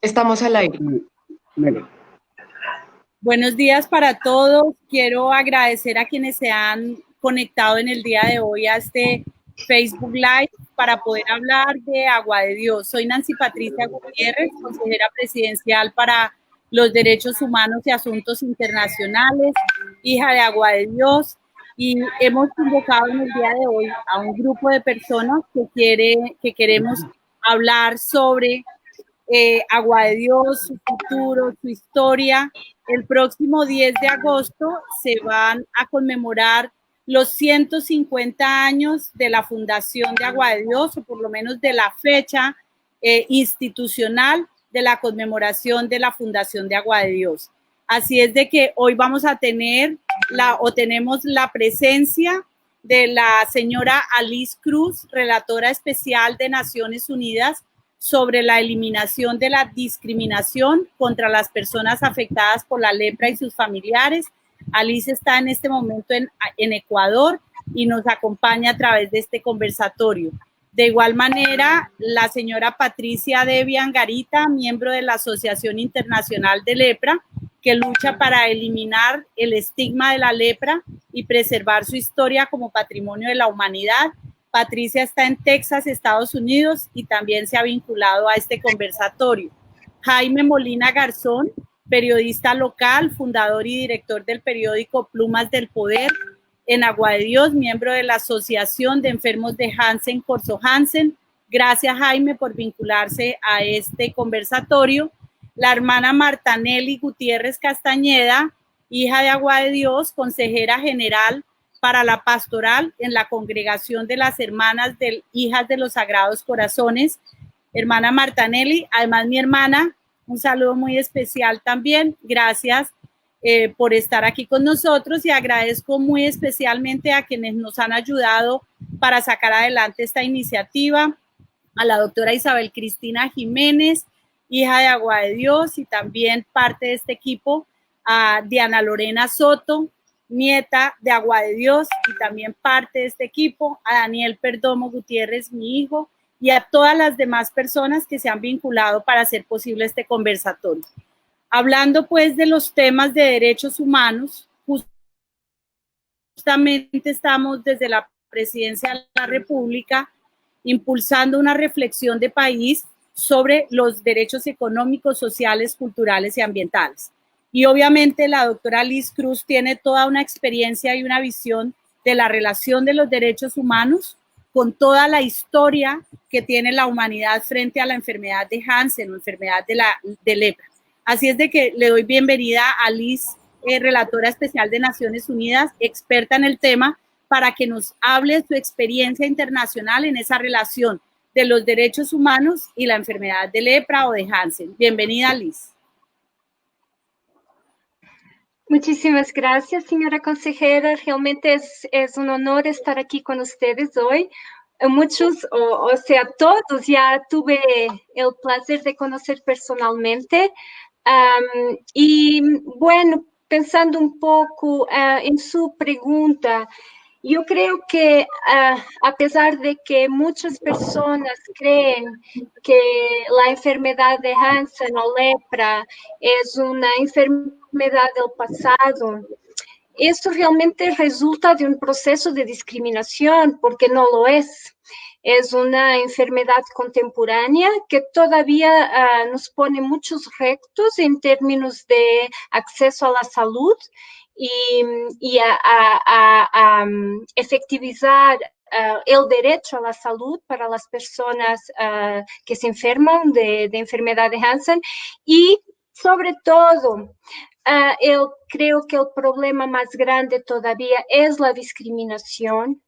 Estamos al aire. Vale. Buenos días para todos. Quiero agradecer a quienes se han conectado en el día de hoy a este Facebook Live para poder hablar de Agua de Dios. Soy Nancy Patricia Gutiérrez, consejera presidencial para los Derechos Humanos y Asuntos Internacionales, hija de Agua de Dios, y hemos convocado en el día de hoy a un grupo de personas que queremos hablar sobre Agua de Dios, su futuro, su historia. El próximo 10 de agosto se van a conmemorar los 150 años de la fundación de Agua de Dios, o por lo menos de la fecha institucional de la conmemoración de la fundación de Agua de Dios. Así es de que hoy vamos a tener tenemos la presencia de la señora Alice Cruz, relatora especial de Naciones Unidas sobre la eliminación de la discriminación contra las personas afectadas por la lepra y sus familiares. Alice está en este momento en Ecuador y nos acompaña a través de este conversatorio. De igual manera, la señora Patricia Debian Garita, miembro de la Asociación Internacional de Lepra, que lucha para eliminar el estigma de la lepra y preservar su historia como patrimonio de la humanidad. Patricia está en Texas, Estados Unidos, y también se ha vinculado a este conversatorio. Jaime Molina Garzón, periodista local, fundador y director del periódico Plumas del Poder en Agua de Dios, miembro de la Asociación de Enfermos de Hansen, Corso Hansen. Gracias, Jaime, por vincularse a este conversatorio. La hermana Marta Nelly Gutiérrez Castañeda, hija de Agua de Dios, consejera general para la pastoral en la Congregación de las Hermanas Hijas de los Sagrados Corazones. Hermana Marta Nelly, además mi hermana, un saludo muy especial también. Gracias por estar aquí con nosotros y agradezco muy especialmente a quienes nos han ayudado para sacar adelante esta iniciativa, a la doctora Isabel Cristina Jiménez, hija de Agua de Dios y también parte de este equipo, a Diana Lorena Soto, nieta de Agua de Dios y también parte de este equipo, a Daniel Perdomo Gutiérrez, mi hijo, y a todas las demás personas que se han vinculado para hacer posible este conversatorio. Hablando pues de los temas de derechos humanos, justamente estamos desde la Presidencia de la República impulsando una reflexión de país sobre los derechos económicos, sociales, culturales y ambientales. Y obviamente la doctora Liz Cruz tiene toda una experiencia y una visión de la relación de los derechos humanos con toda la historia que tiene la humanidad frente a la enfermedad de Hansen o enfermedad de lepra. Así es de que le doy bienvenida a Liz, relatora especial de Naciones Unidas, experta en el tema, para que nos hable de su experiencia internacional en esa relación de los derechos humanos y la enfermedad de lepra o de Hansen. Bienvenida, Liz. Muchísimas gracias, señora consejera. Realmente es un honor estar aquí con ustedes hoy. Muchos, o sea, todos ya tuve el placer de conocer personalmente. Y bueno, pensando un poco en su pregunta, yo creo que a pesar de que muchas personas creen que la enfermedad de Hansen o lepra es una enfermedad del pasado, esto realmente resulta de un proceso de discriminación, porque no lo es. Es una enfermedad contemporánea que todavía nos pone muchos retos en términos de acceso a la salud y a efectivizar el derecho a la salud para las personas que se enferman de enfermedad de Hansen y sobre todo yo creo que el problema más grande todavía es la discriminación.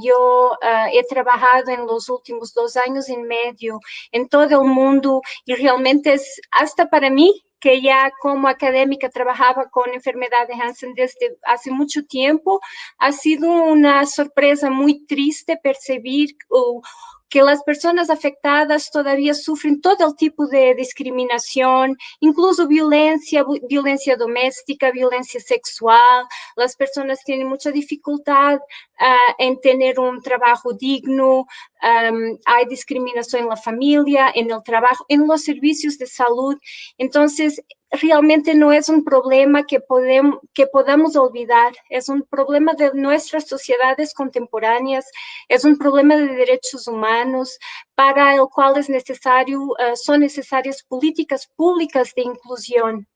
Yo he trabajado en los últimos 2 años y medio en todo el mundo y realmente es hasta para mí que ya como académica trabajaba con enfermedad de Hansen desde hace mucho tiempo, ha sido una sorpresa muy triste percibir que las personas afectadas todavía sufren todo el tipo de discriminación, incluso violencia doméstica, violencia sexual. Las personas tienen mucha dificultad en tener un trabajo digno. Hay discriminación en la familia, en el trabajo, en los servicios de salud. Entonces, realmente no es un problema que podamos olvidar, es un problema de nuestras sociedades contemporáneas, es un problema de derechos humanos para el cual son necesarias políticas públicas de inclusión.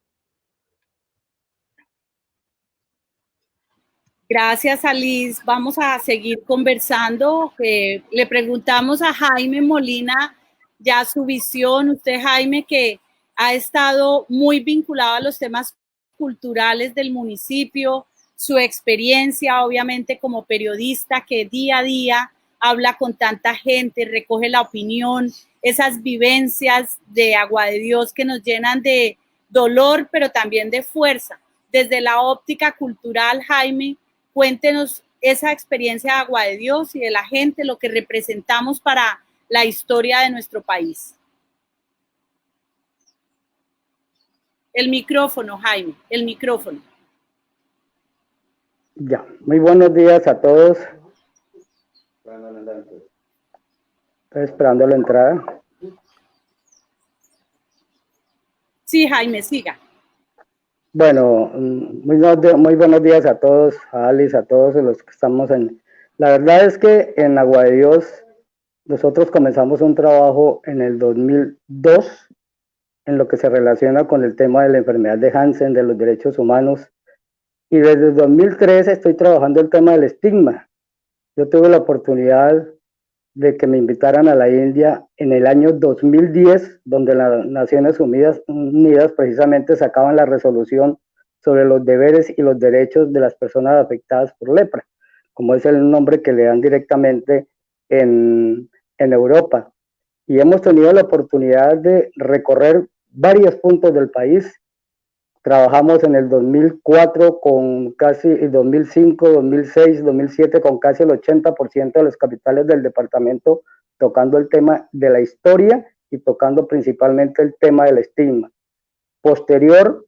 Gracias, Alice. Vamos a seguir conversando. Le preguntamos a Jaime Molina ya su visión. Usted, Jaime, que ha estado muy vinculado a los temas culturales del municipio, su experiencia, obviamente, como periodista que día a día habla con tanta gente, recoge la opinión, esas vivencias de Agua de Dios que nos llenan de dolor, pero también de fuerza. Desde la óptica cultural, Jaime, cuéntenos esa experiencia de Agua de Dios y de la gente, lo que representamos para la historia de nuestro país. El micrófono, Jaime, el micrófono. Ya, muy buenos días a todos. Estoy esperando la entrada. Sí, Jaime, siga. Bueno, muy buenos días a todos, a Alice, a todos los que estamos en... La verdad es que en Agua de Dios nosotros comenzamos un trabajo en el 2002 en lo que se relaciona con el tema de la enfermedad de Hansen, de los derechos humanos, y desde el 2003 estoy trabajando el tema del estigma. Yo tuve la oportunidad de que me invitaran a la India en el año 2010, donde las Naciones Unidas precisamente sacaban la resolución sobre los deberes y los derechos de las personas afectadas por lepra, como es el nombre que le dan directamente en Europa. Y hemos tenido la oportunidad de recorrer varios puntos del país. Trabajamos en el 2004 con casi, el 2005, 2006, 2007 con casi el 80% de los capitales del departamento tocando el tema de la historia y tocando principalmente el tema del estigma. Posterior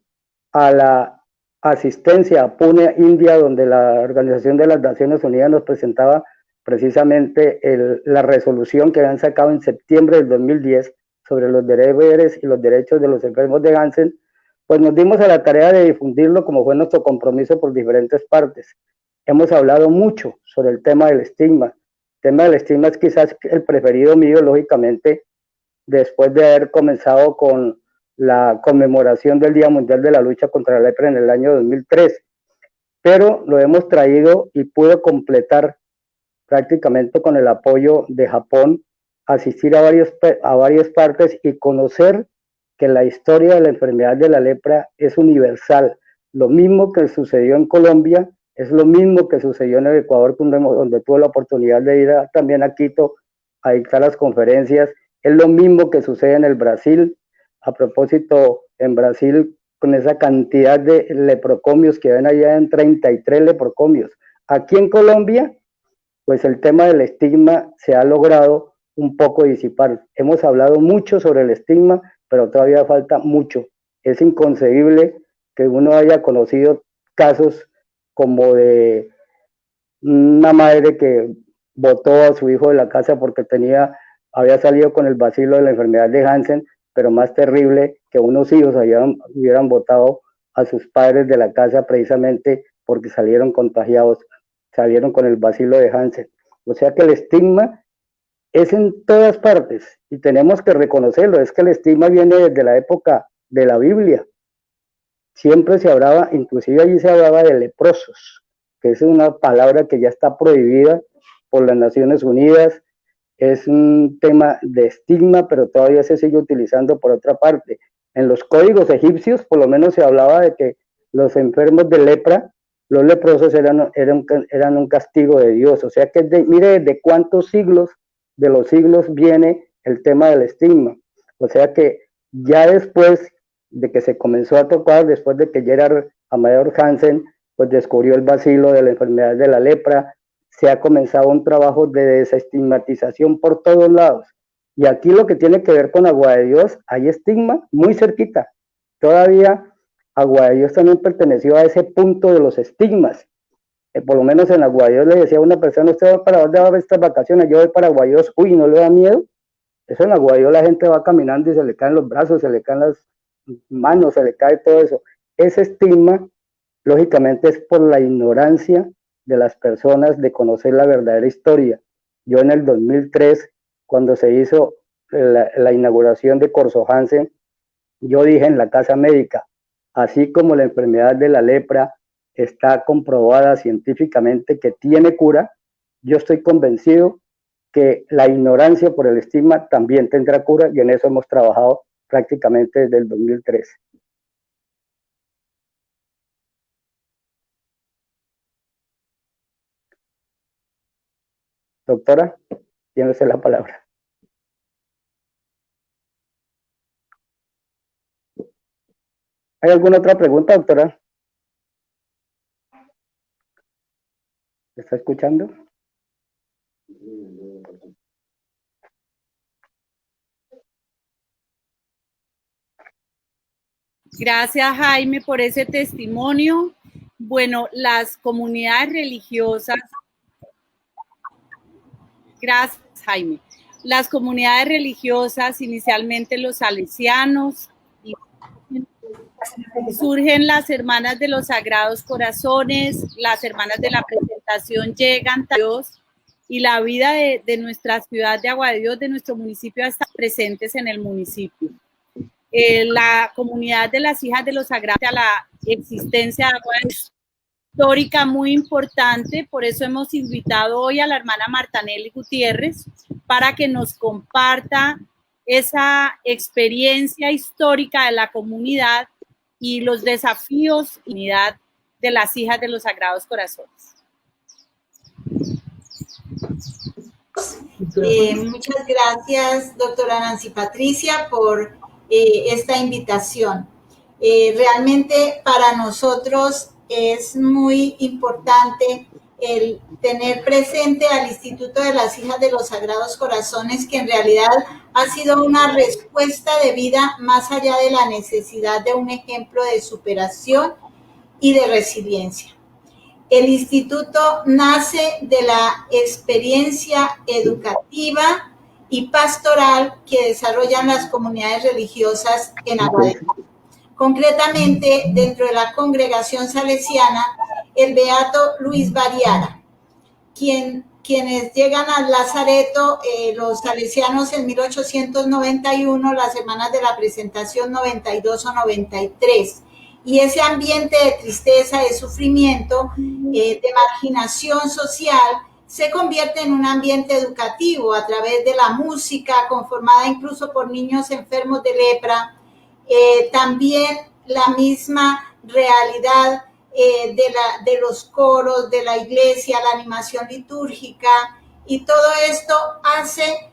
a la asistencia a Pune, India, donde la Organización de las Naciones Unidas nos presentaba precisamente la resolución que habían sacado en septiembre del 2010 sobre los deberes y los derechos de los enfermos de Hansen, pues nos dimos a la tarea de difundirlo como fue nuestro compromiso por diferentes partes. Hemos hablado mucho sobre el tema del estigma. El tema del estigma es quizás el preferido mío, lógicamente, después de haber comenzado con la conmemoración del Día Mundial de la Lucha contra la Lepra en el año 2003. Pero lo hemos traído y pude completar prácticamente con el apoyo de Japón, asistir a varias partes y conocer que la historia de la enfermedad de la lepra es universal. Lo mismo que sucedió en Colombia, es lo mismo que sucedió en el Ecuador, donde tuve la oportunidad de ir también a Quito a dictar las conferencias. Es lo mismo que sucede en el Brasil. A propósito, en Brasil, con esa cantidad de leprocomios que ven allá en 33 leprocomios. Aquí en Colombia, pues el tema del estigma se ha logrado un poco disipar. Hemos hablado mucho sobre el estigma, pero todavía falta mucho. Es inconcebible que uno haya conocido casos como de una madre que botó a su hijo de la casa porque había salido con el bacilo de la enfermedad de Hansen, pero más terrible que unos hijos hubieran botado a sus padres de la casa precisamente porque salieron contagiados, salieron con el bacilo de Hansen. O sea que el estigma es en todas partes y tenemos que reconocerlo. Es que el estigma viene desde la época de la Biblia. Siempre se hablaba, inclusive allí se hablaba de leprosos, que es una palabra que ya está prohibida por las Naciones Unidas. Es un tema de estigma, pero todavía se sigue utilizando por otra parte. En los códigos egipcios, por lo menos se hablaba de que los enfermos de lepra, los leprosos eran un castigo de Dios. O sea que mire desde cuántos siglos de los siglos viene el tema del estigma. O sea que ya después de que se comenzó a tocar después de que Gerard Amador Hansen pues descubrió el bacilo de la enfermedad de la lepra. Se ha comenzado un trabajo de desestigmatización por todos lados. Y aquí lo que tiene que ver con Agua de Dios, hay estigma muy cerquita. Todavía Agua de Dios también perteneció a ese punto de los estigmas. Por lo menos en Agua de Dios le decía a una persona, ¿usted va para dónde va a ver estas vacaciones? Yo voy para Agua de Dios. Uy, ¿no le da miedo? Eso en Agua de Dios la gente va caminando y se le caen los brazos, se le caen las manos, se le cae todo eso. Ese estigma, lógicamente, es por la ignorancia de las personas de conocer la verdadera historia. Yo en el 2003, cuando se hizo la inauguración de Corso Hansen, yo dije en la casa médica, así como la enfermedad de la lepra está comprobada científicamente que tiene cura, yo estoy convencido que la ignorancia por el estigma también tendrá cura, y en eso hemos trabajado prácticamente desde el 2003. Doctora, tiene usted la palabra. ¿Hay alguna otra pregunta, doctora? ¿Me está escuchando? Gracias, Jaime, por ese testimonio. Bueno, las comunidades religiosas, gracias, Jaime. Las comunidades religiosas, inicialmente los salesianos, surgen las hermanas de los Sagrados Corazones, las hermanas de la presentación llegan a Dios, y la vida de nuestra ciudad de Agua de Dios, de nuestro municipio, están presentes en el municipio. La comunidad de las hijas de los Sagrados, la existencia de Agua de Dios, histórica muy importante, por eso hemos invitado hoy a la hermana Martanelli Gutiérrez para que nos comparta esa experiencia histórica de la comunidad y los desafíos y unidad de las hijas de los Sagrados Corazones. Muchas gracias, doctora Nancy Patricia, por esta invitación. Realmente para nosotros es muy importante el tener presente al Instituto de las Hijas de los Sagrados Corazones, que en realidad ha sido una respuesta de vida más allá de la necesidad de un ejemplo de superación y de resiliencia. El instituto nace de la experiencia educativa y pastoral que desarrollan las comunidades religiosas en Agua de Dios. Concretamente, dentro de la congregación salesiana, el beato Luis Variara, quienes llegan al Lazareto, los salesianos en 1891, las hermanas de la presentación 92 o 93. Y ese ambiente de tristeza, de sufrimiento, de marginación social, se convierte en un ambiente educativo a través de la música, conformada incluso por niños enfermos de lepra. También la misma realidad de los coros, de la iglesia, la animación litúrgica, y todo esto hace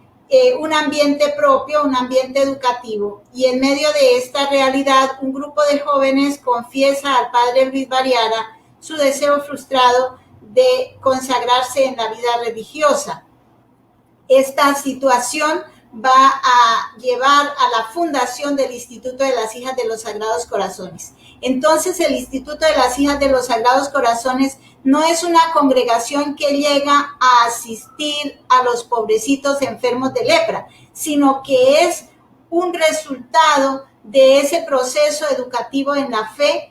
un ambiente propio, un ambiente educativo. Y en medio de esta realidad, un grupo de jóvenes confiesa al padre Luis Variara su deseo frustrado de consagrarse en la vida religiosa. Esta situación va a llevar a la fundación del Instituto de las Hijas de los Sagrados Corazones. Entonces, el Instituto de las Hijas de los Sagrados Corazones no es una congregación que llega a asistir a los pobrecitos enfermos de lepra, sino que es un resultado de ese proceso educativo en la fe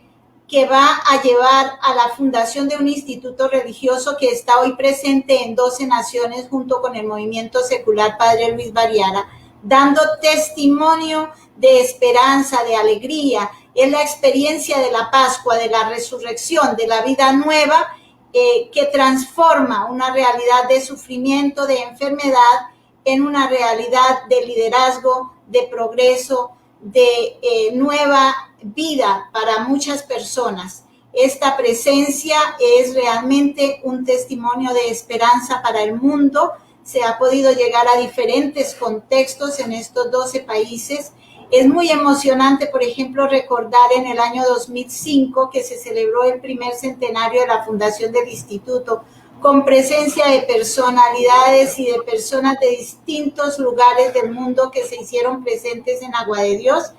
que va a llevar a la fundación de un instituto religioso que está hoy presente en 12 naciones junto con el movimiento secular Padre Luis Variara, dando testimonio de esperanza, de alegría. Es la experiencia de la Pascua, de la resurrección, de la vida nueva que transforma una realidad de sufrimiento, de enfermedad, en una realidad de liderazgo, de progreso, de nueva vida para muchas personas. Esta presencia es realmente un testimonio de esperanza para el mundo. Se ha podido llegar a diferentes contextos en estos 12 países Es muy emocionante, por ejemplo, recordar en el año 2005 que se celebró el primer centenario de la fundación del instituto, con presencia de personalidades y de personas de distintos lugares del mundo que se hicieron presentes en Agua de Dios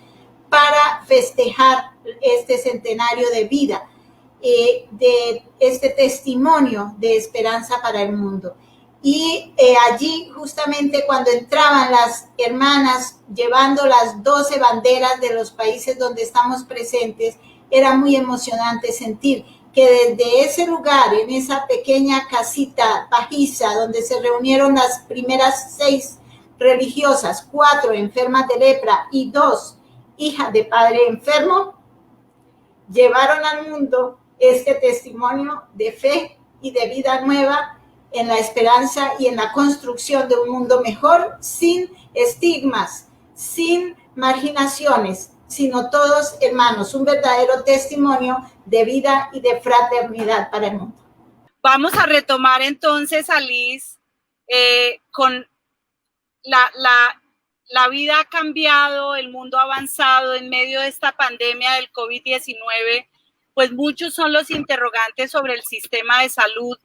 para festejar este centenario de vida, de este testimonio de esperanza para el mundo. Y allí justamente cuando entraban las hermanas llevando las 12 banderas de los países donde estamos presentes, era muy emocionante sentir que desde ese lugar, en esa pequeña casita pajiza donde se reunieron las primeras 6 religiosas, 4 enfermas de lepra y 2 hijas de padre enfermo, llevaron al mundo este testimonio de fe y de vida nueva en la esperanza y en la construcción de un mundo mejor, sin estigmas, sin marginaciones, sino todos hermanos, un verdadero testimonio de vida y de fraternidad para el mundo. Vamos a retomar entonces, Alice, con la vida ha cambiado, el mundo ha avanzado en medio de esta pandemia del COVID-19, pues muchos son los interrogantes sobre el sistema de salud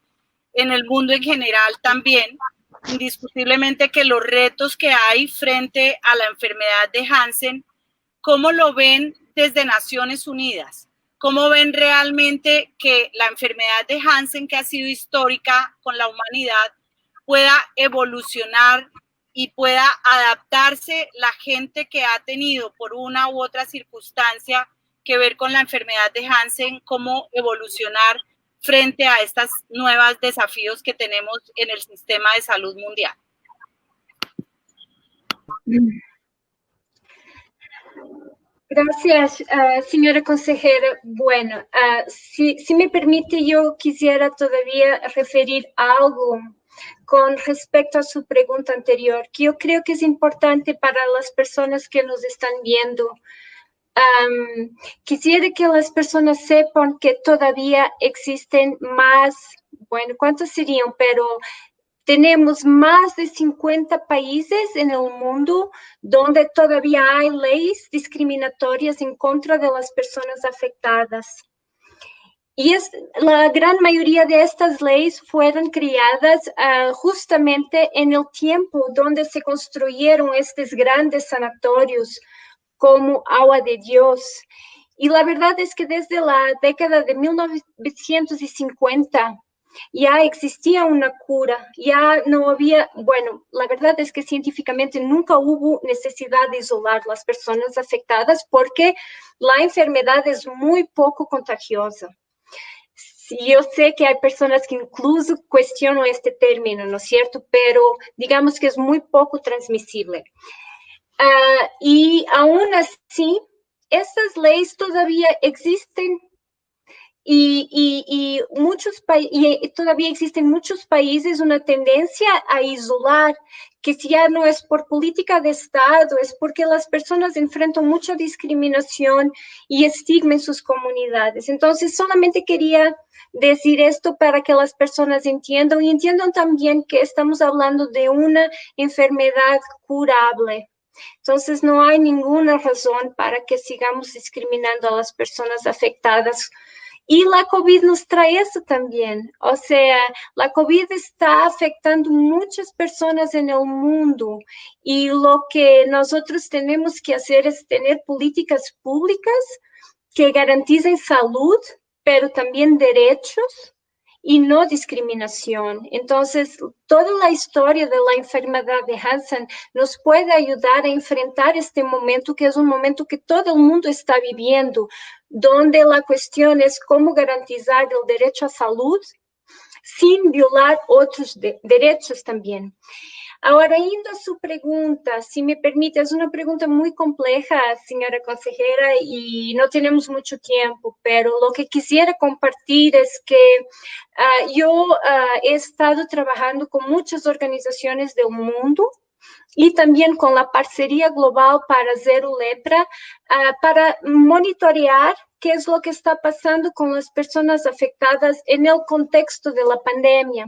en el mundo en general también. Indiscutiblemente que los retos que hay frente a la enfermedad de Hansen, ¿cómo lo ven desde Naciones Unidas? ¿Cómo ven realmente que la enfermedad de Hansen, que ha sido histórica con la humanidad, pueda evolucionar y pueda adaptarse la gente que ha tenido por una u otra circunstancia que ver con la enfermedad de Hansen, cómo evolucionar frente a estos nuevos desafíos que tenemos en el sistema de salud mundial? Gracias, señora consejera. Bueno, si me permite, yo quisiera todavía referir algo con respecto a su pregunta anterior, que yo creo que es importante para las personas que nos están viendo. Quisiera que las personas sepan que todavía existen más, bueno, ¿cuántos serían? Pero tenemos más de 50 países en el mundo donde todavía hay leyes discriminatorias en contra de las personas afectadas. Y la gran mayoría de estas leyes fueron creadas justamente en el tiempo donde se construyeron estos grandes sanatorios como Agua de Dios. Y la verdad es que desde la década de 1950 ya existía una cura, ya no había, bueno, la verdad es que científicamente nunca hubo necesidad de isolar las personas afectadas porque la enfermedad es muy poco contagiosa. Yo sé que hay personas que incluso cuestionan este término, ¿no es cierto? Pero digamos que es muy poco transmisible. Y aún así, estas leyes todavía existen y todavía existen muchos países una tendencia a isolar, que si ya no es por política de Estado, es porque las personas enfrentan mucha discriminación y estigma en sus comunidades. Entonces, solamente quería decir esto para que las personas entiendan y entiendan también que estamos hablando de una enfermedad curable. Entonces, no hay ninguna razón para que sigamos discriminando a las personas afectadas. Y la COVID nos trae eso también. O sea, la COVID está afectando muchas personas en el mundo y lo que nosotros tenemos que hacer es tener políticas públicas que garanticen salud, pero también derechos y no discriminación. Entonces, toda la historia de la enfermedad de Hansen nos puede ayudar a enfrentar este momento, que es un momento que todo el mundo está viviendo, donde la cuestión es cómo garantizar el derecho a salud sin violar otros derechos también. Ahora, yendo a su pregunta, si me permite, es una pregunta muy compleja, señora consejera, y no tenemos mucho tiempo, pero lo que quisiera compartir es que yo he estado trabajando con muchas organizaciones del mundo y también con la Parcería Global para Zero Lepra, para monitorear qué es lo que está pasando con las personas afectadas en el contexto de la pandemia.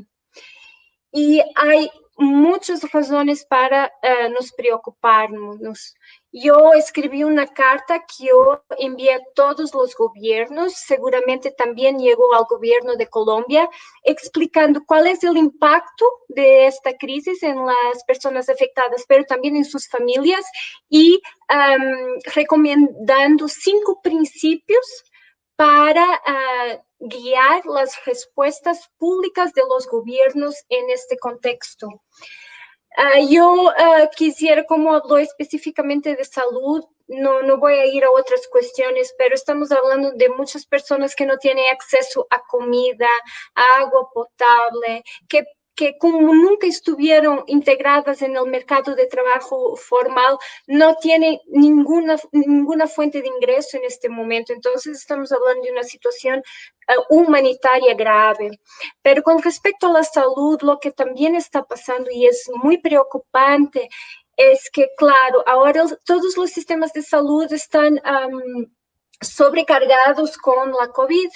Y hay muchas razones para nos preocuparnos. Yo escribí una carta que yo envié a todos los gobiernos, seguramente también llegó al gobierno de Colombia, explicando cuál es el impacto de esta crisis en las personas afectadas, pero también en sus familias, y recomendando 5 principios para guiar las respuestas públicas de los gobiernos en este contexto. Yo quisiera, como habló específicamente de salud, no voy a ir a otras cuestiones, pero estamos hablando de muchas personas que no tienen acceso a comida, a agua potable, que como nunca estuvieron integradas en el mercado de trabajo formal, no tienen ninguna fuente de ingreso en este momento. Entonces, estamos hablando de una situación humanitaria grave. Pero con respecto a la salud, lo que también está pasando y es muy preocupante es que, claro, ahora todos los sistemas de salud están sobrecargados con la COVID.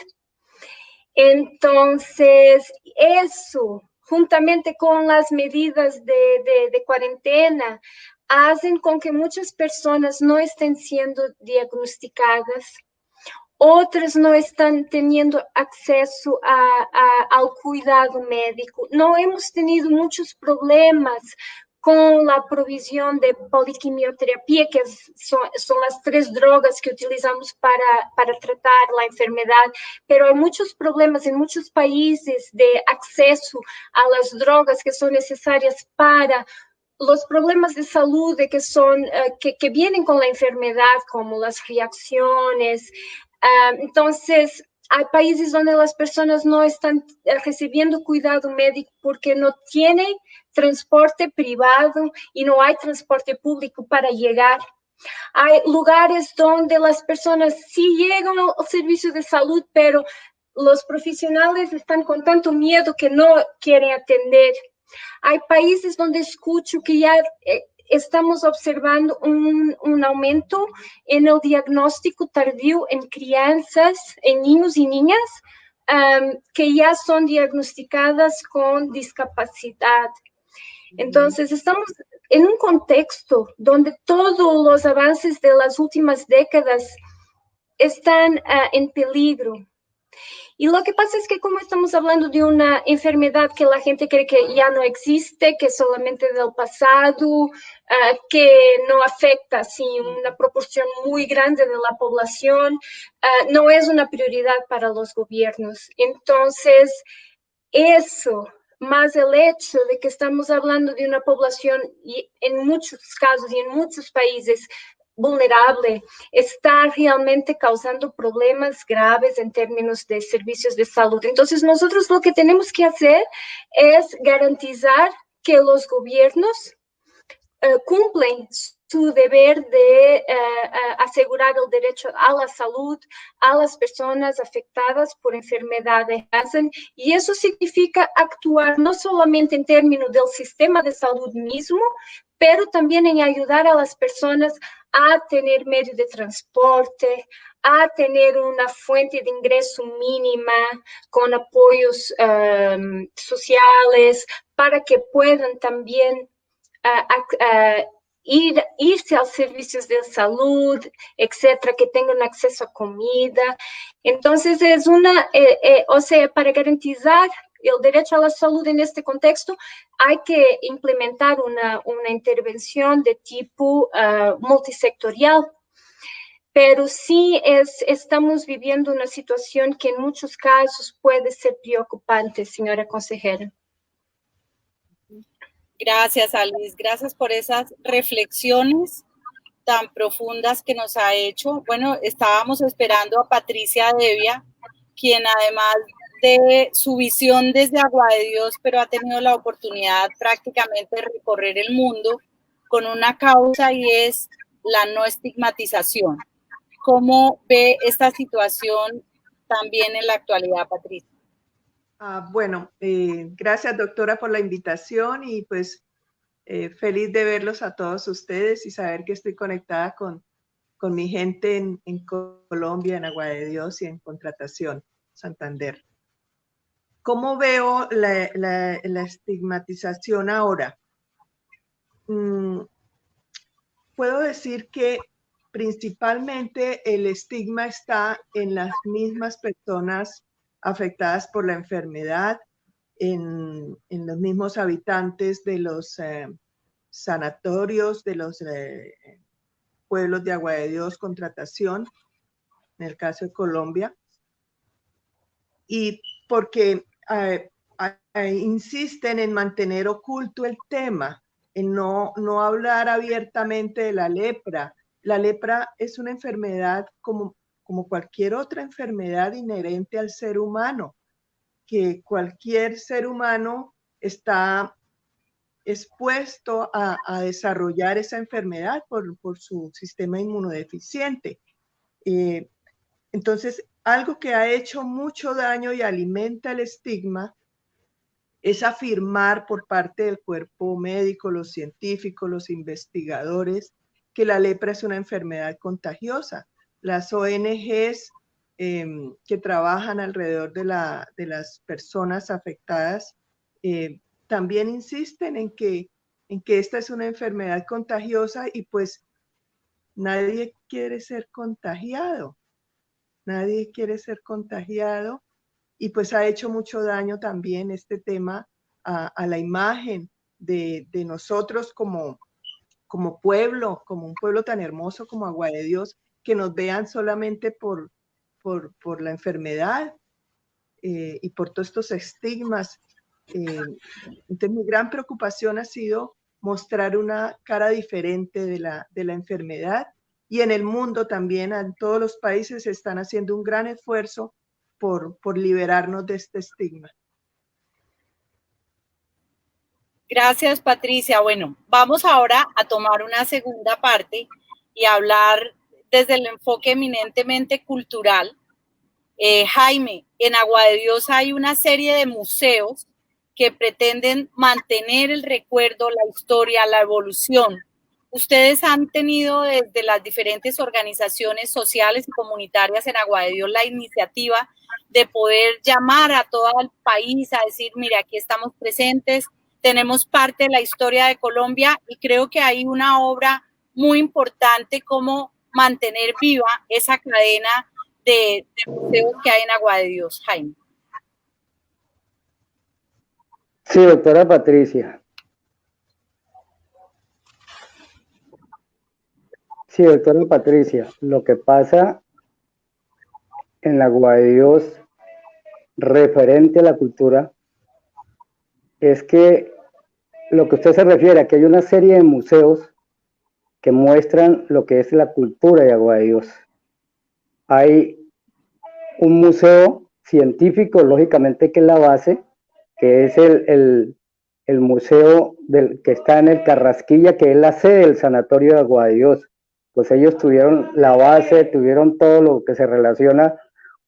Entonces, eso, juntamente con las medidas de cuarentena, hacen con que muchas personas no estén siendo diagnosticadas, otras no están teniendo acceso al cuidado médico. No hemos tenido muchos problemas con la provisión de poliquimioterapia, que son las 3 drogas que utilizamos para tratar la enfermedad, pero hay muchos problemas en muchos países de acceso a las drogas que son necesarias para los problemas de salud que vienen con la enfermedad, como las reacciones. Entonces, hay países donde las personas no están recibiendo cuidado médico porque no tienen transporte privado y no hay transporte público para llegar. Hay lugares donde las personas sí llegan al servicio de salud, pero los profesionales están con tanto miedo que no quieren atender. Hay países donde escucho que ya estamos observando un aumento en el diagnóstico tardío en crianzas, en niños y niñas que ya son diagnosticadas con discapacidad. Entonces, estamos en un contexto donde todos los avances de las últimas décadas están en peligro. Y lo que pasa es que como estamos hablando de una enfermedad que la gente cree que ya no existe, que es solamente del pasado, que no afecta así una proporción muy grande de la población, no es una prioridad para los gobiernos. Entonces, eso, más el hecho de que estamos hablando de una población y en muchos casos y en muchos países vulnerable, está realmente causando problemas graves en términos de servicios de salud. Entonces, nosotros lo que tenemos que hacer es garantizar que los gobiernos cumplen su deber de asegurar el derecho a la salud a las personas afectadas por enfermedades. Y eso significa actuar no solamente en términos del sistema de salud mismo, pero también en ayudar a las personas a tener medios de transporte, a tener una fuente de ingreso mínima con apoyos sociales para que puedan también irse a los servicios de salud, etcétera, que tengan acceso a comida. Entonces, es para garantizar el derecho a la salud en este contexto, hay que implementar una intervención de tipo multisectorial. Pero sí estamos viviendo una situación que en muchos casos puede ser preocupante, señora consejera. Gracias, Alice. Gracias por esas reflexiones tan profundas que nos ha hecho. Bueno, estábamos esperando a Patricia Devia, quien además de su visión desde Agua de Dios, pero ha tenido la oportunidad prácticamente de recorrer el mundo con una causa y es la no estigmatización. ¿Cómo ve esta situación también en la actualidad, Patricia? Bueno, gracias, doctora, por la invitación y pues feliz de verlos a todos ustedes y saber que estoy conectada con mi gente en Colombia, en Agua de Dios y en Contratación, Santander. ¿Cómo veo la estigmatización ahora? Puedo decir que principalmente el estigma está en las mismas personas afectadas por la enfermedad, en los mismos habitantes de los sanatorios, de los pueblos de Agua de Dios con tratación, en el caso de Colombia, y porque insisten en mantener oculto el tema, en no hablar abiertamente de la lepra. La lepra es una enfermedad como cualquier otra enfermedad inherente al ser humano, que cualquier ser humano está expuesto a desarrollar esa enfermedad por su sistema inmunodeficiente. Entonces, algo que ha hecho mucho daño y alimenta el estigma es afirmar por parte del cuerpo médico, los científicos, los investigadores, que la lepra es una enfermedad contagiosa. Las ONGs que trabajan alrededor de las personas afectadas también insisten en que esta es una enfermedad contagiosa y pues nadie quiere ser contagiado. Nadie quiere ser contagiado y pues ha hecho mucho daño también este tema a la imagen de nosotros como pueblo, como un pueblo tan hermoso como Agua de Dios, que nos vean solamente por la enfermedad y por todos estos estigmas. Entonces mi gran preocupación ha sido mostrar una cara diferente de la enfermedad. Y en el mundo también, en todos los países, están haciendo un gran esfuerzo por liberarnos de este estigma. Gracias, Patricia. Bueno, vamos ahora a tomar una segunda parte y hablar desde el enfoque eminentemente cultural. Jaime, en Agua de Dios hay una serie de museos que pretenden mantener el recuerdo, la historia, la evolución. Ustedes han tenido desde las diferentes organizaciones sociales y comunitarias en Agua de Dios la iniciativa de poder llamar a todo el país a decir, mire, aquí estamos presentes, tenemos parte de la historia de Colombia y creo que hay una obra muy importante como mantener viva esa cadena de museos que hay en Agua de Dios. Jaime. Sí, doctora Patricia. Sí, doctora Patricia, lo que pasa en Agua de Dios referente a la cultura es que lo que usted se refiere a que hay una serie de museos que muestran lo que es la cultura de Agua de Dios. Hay un museo científico, lógicamente, que es la base, que es el museo que está en el Carrasquilla, que es la sede del Sanatorio de Agua de Dios. Pues ellos tuvieron la base, tuvieron todo lo que se relaciona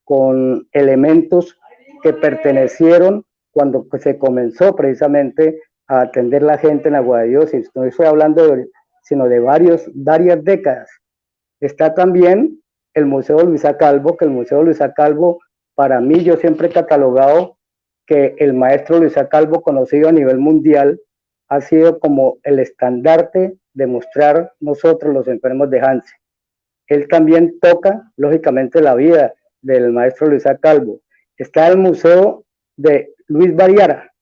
con elementos que pertenecieron cuando se comenzó precisamente a atender la gente en Agua de Dios, y no estoy hablando sino de varias décadas. Está también el Museo Luisa Calvo, que el Museo Luisa Calvo, para mí, yo siempre he catalogado que el maestro Luisa Calvo, conocido a nivel mundial, ha sido como el estandarte de mostrar nosotros los enfermos de Hansen. Él también toca, lógicamente, la vida del maestro Luisa Calvo. Está el Museo de Luis Bariara.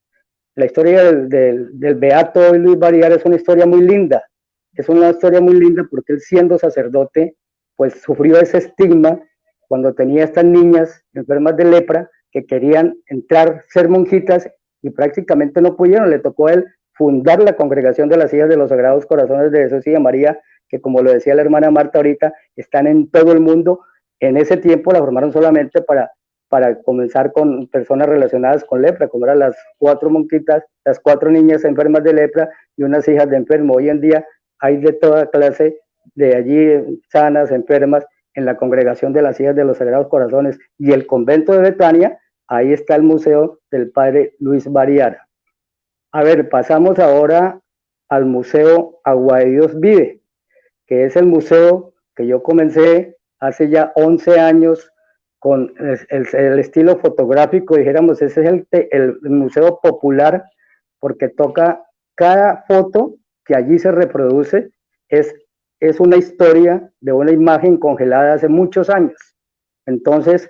La historia del beato Luis Bariara es una historia muy linda. Es una historia muy linda porque él, siendo sacerdote, pues sufrió ese estigma cuando tenía estas niñas enfermas de lepra que querían entrar, ser monjitas, y prácticamente no pudieron. Le tocó a él fundar la Congregación de las Hijas de los Sagrados Corazones de Jesús y de María, que, como lo decía la hermana Marta ahorita, están en todo el mundo. En ese tiempo la formaron solamente para comenzar con personas relacionadas con lepra, como eran las 4 monjitas, las 4 niñas enfermas de lepra y unas hijas de enfermo. Hoy en día hay de toda clase de allí, sanas, enfermas, en la Congregación de las Hijas de los Sagrados Corazones. Y el convento de Betania, ahí está el museo del padre Luis Bariara. A ver, pasamos ahora al Museo Agua de Dios Vive, que es el museo que yo comencé hace ya 11 años con el estilo fotográfico, dijéramos, ese es el museo popular, porque toca cada foto que allí se reproduce, es una historia de una imagen congelada hace muchos años. Entonces,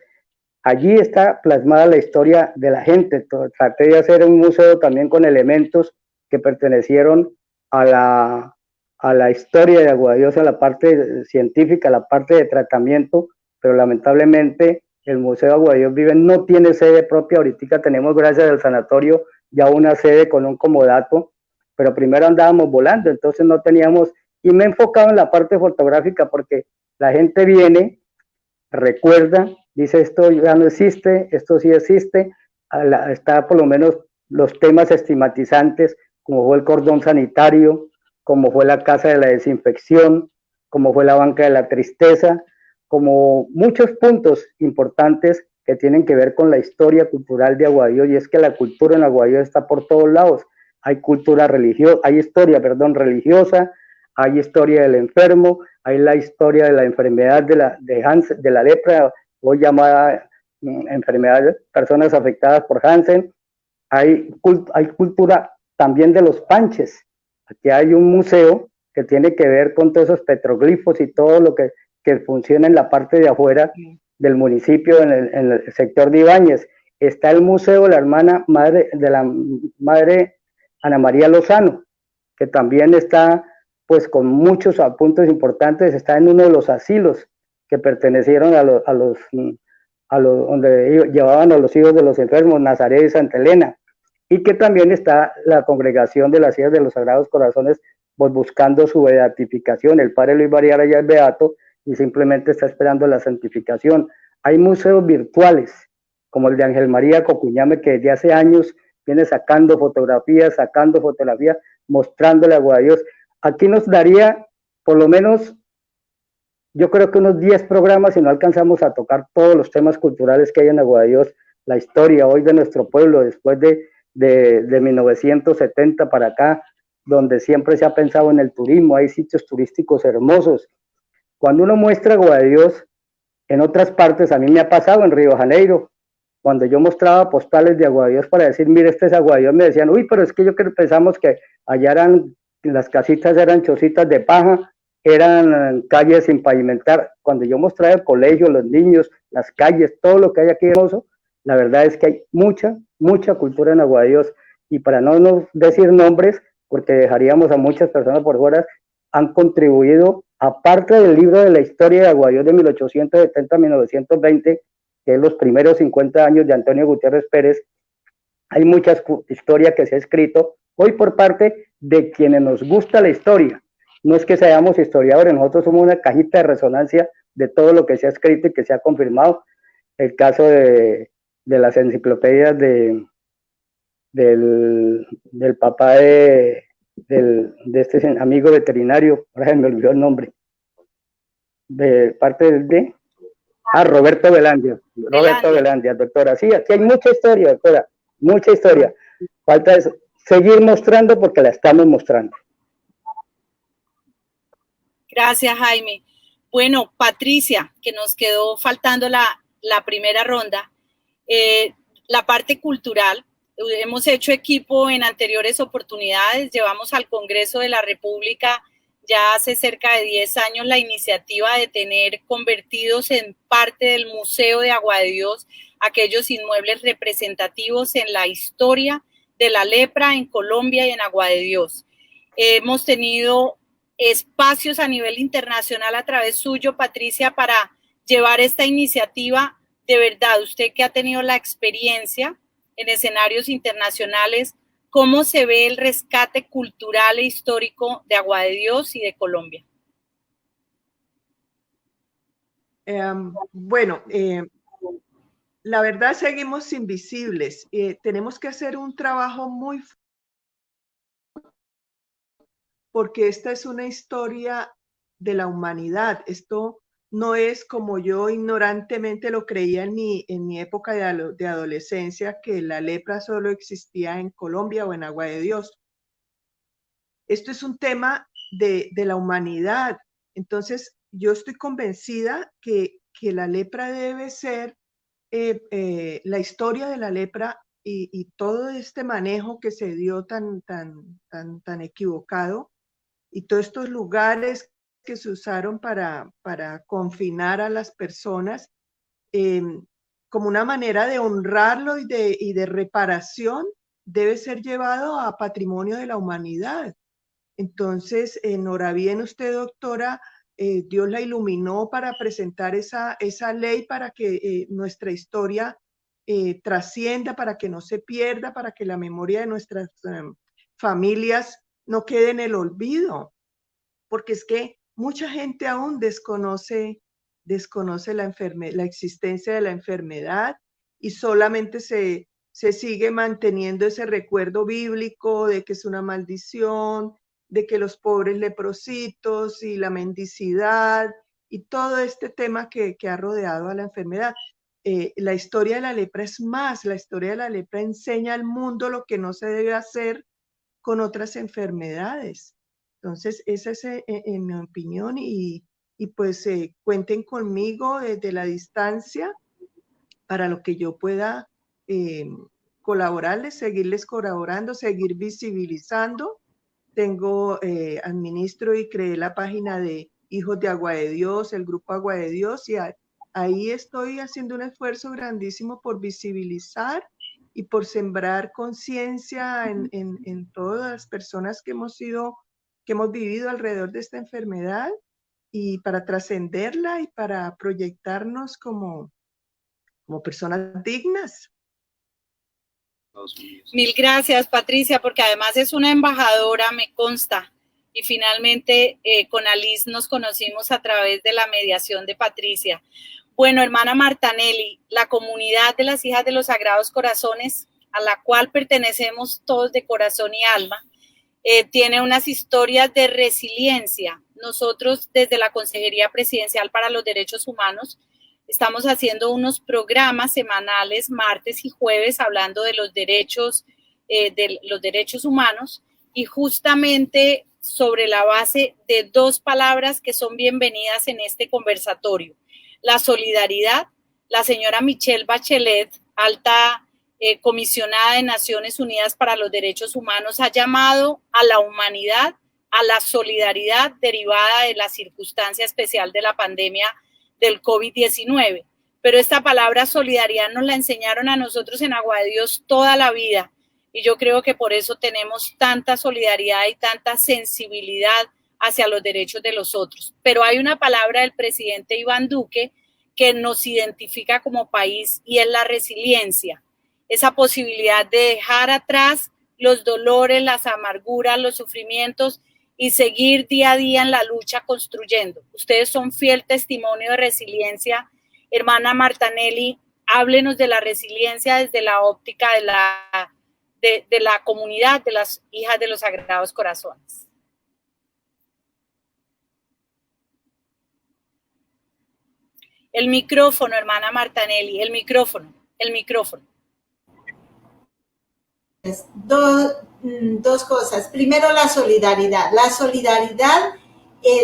allí está plasmada la historia de la gente. Traté de hacer un museo también con elementos que pertenecieron a la historia de Agua de Dios, a la parte científica, a la parte de tratamiento, pero lamentablemente el Museo Agua de Dios Vive no tiene sede propia. Ahorita tenemos, gracias al sanatorio, ya una sede con un comodato, pero primero andábamos volando, entonces no teníamos, y me he enfocado en la parte fotográfica porque la gente viene, recuerda, dice esto ya no existe, esto sí existe, está por lo menos los temas estigmatizantes, como fue el cordón sanitario, como fue la casa de la desinfección, como fue la banca de la tristeza, como muchos puntos importantes que tienen que ver con la historia cultural de Agua de Dios, y es que la cultura en Agua de Dios está por todos lados. Hay cultura religiosa, hay historia, perdón, religiosa, hay historia del enfermo, hay la historia de la enfermedad de la lepra, hoy llamada enfermedad de personas afectadas por Hansen. Hay cultura también de los panches. Aquí hay un museo que tiene que ver con todos esos petroglifos y todo lo que funciona en la parte de afuera del municipio, en el sector de Ibáñez. Está el museo de la hermana madre, de la madre Ana María Lozano, que también está pues con muchos puntos importantes, está en uno de los asilos que pertenecieron a los donde llevaban a los hijos de los enfermos, Nazaret y Santa Elena, y que también está la congregación de las hijas de los Sagrados Corazones, pues buscando su beatificación. El padre Luis Variara ya es beato y simplemente está esperando la santificación. Hay museos virtuales, como el de Ángel María Cocuñame, que desde hace años viene sacando fotografías, mostrándole a Agua de Dios. Aquí nos daría, por lo menos, yo creo que unos 10 programas, si no alcanzamos a tocar todos los temas culturales que hay en Agua de Dios, la historia hoy de nuestro pueblo, después de 1970 para acá, donde siempre se ha pensado en el turismo, hay sitios turísticos hermosos. Cuando uno muestra Agua de Dios en otras partes, a mí me ha pasado en Río de Janeiro, cuando yo mostraba postales de Agua de Dios para decir, mire, este es Agua de Dios, me decían, uy, pero es que yo pensamos que allá las casitas eran chocitas de paja, eran calles sin pavimentar. Cuando yo mostraba el colegio, los niños, las calles, todo lo que hay aquí hermoso, la verdad es que hay mucha cultura en Agua de Dios, y para no decir nombres, porque dejaríamos a muchas personas por fuera, han contribuido, aparte del libro de la historia de Agua de Dios de 1870 a 1920, que es los primeros 50 años de Antonio Gutiérrez Pérez, hay mucha historia que se ha escrito hoy por parte de quienes nos gusta la historia. No es que seamos historiadores, nosotros somos una cajita de resonancia de todo lo que se ha escrito y que se ha confirmado. El caso de las enciclopedias del papá de este amigo veterinario, ahora me olvidó el nombre, de parte de Roberto Velandia. Roberto Velandia, doctora. Sí, aquí hay mucha historia, doctora, mucha historia. Falta es seguir mostrando porque la estamos mostrando. Gracias, Jaime. Bueno, Patricia, que nos quedó faltando la primera ronda, la parte cultural. Hemos hecho equipo en anteriores oportunidades, llevamos al Congreso de la República ya hace cerca de 10 años la iniciativa de tener convertidos en parte del Museo de Agua de Dios aquellos inmuebles representativos en la historia de la lepra en Colombia y en Agua de Dios. Hemos tenido espacios a nivel internacional a través suyo, Patricia, para llevar esta iniciativa. De verdad, usted que ha tenido la experiencia en escenarios internacionales, ¿cómo se ve el rescate cultural e histórico de Agua de Dios y de Colombia? Bueno, la verdad seguimos invisibles. Tenemos que hacer un trabajo muy fuerte porque esta es una historia de la humanidad. Esto no es como yo ignorantemente lo creía en mi época de adolescencia, que la lepra solo existía en Colombia o en Agua de Dios. Esto es un tema de la humanidad. Entonces, yo estoy convencida que la lepra debe ser la historia de la lepra y todo este manejo que se dio tan equivocado, y todos estos lugares que se usaron para confinar a las personas, como una manera de honrarlo y de reparación, debe ser llevado a patrimonio de la humanidad. Entonces, enhorabuena usted, doctora, Dios la iluminó para presentar esa ley para que nuestra historia trascienda, para que no se pierda, para que la memoria de nuestras familias no quede en el olvido, porque es que mucha gente aún desconoce la existencia de la enfermedad, y solamente se sigue manteniendo ese recuerdo bíblico de que es una maldición, de que los pobres leprositos y la mendicidad y todo este tema que ha rodeado a la enfermedad. La historia de la lepra es más, la historia de la lepra enseña al mundo lo que no se debe hacer con otras enfermedades. Entonces, esa es en mi opinión, y pues cuenten conmigo desde la distancia para lo que yo pueda colaborarles, seguirles colaborando, seguir visibilizando. Administro y creé la página de Hijos de Agua de Dios, el grupo Agua de Dios, y ahí estoy haciendo un esfuerzo grandísimo por visibilizar y por sembrar conciencia en todas las personas que hemos vivido alrededor de esta enfermedad, y para trascenderla y para proyectarnos como personas dignas. Mil gracias, Patricia, porque además es una embajadora, me consta. Y finalmente con Alice nos conocimos a través de la mediación de Patricia. Bueno, hermana Martanelli, la comunidad de las Hijas de los Sagrados Corazones, a la cual pertenecemos todos de corazón y alma, tiene unas historias de resiliencia. Nosotros, desde la Consejería Presidencial para los Derechos Humanos, estamos haciendo unos programas semanales, martes y jueves, hablando de los derechos humanos, y justamente sobre la base de dos palabras que son bienvenidas en este conversatorio: la solidaridad. La señora Michelle Bachelet, alta comisionada de Naciones Unidas para los Derechos Humanos, ha llamado a la humanidad a la solidaridad derivada de la circunstancia especial de la pandemia del COVID-19. Pero esta palabra solidaridad nos la enseñaron a nosotros en Agua de Dios toda la vida, y yo creo que por eso tenemos tanta solidaridad y tanta sensibilidad hacia los derechos de los otros. Pero hay una palabra del presidente Iván Duque que nos identifica como país, y es la resiliencia. Esa posibilidad de dejar atrás los dolores, las amarguras, los sufrimientos, y seguir día a día en la lucha construyendo. Ustedes son fiel testimonio de resiliencia. Hermana Martanelli, háblenos de la resiliencia desde la óptica de la comunidad de las Hijas de los Sagrados Corazones. El micrófono, hermana Martanelli, el micrófono. Dos cosas. Primero, la solidaridad. La solidaridad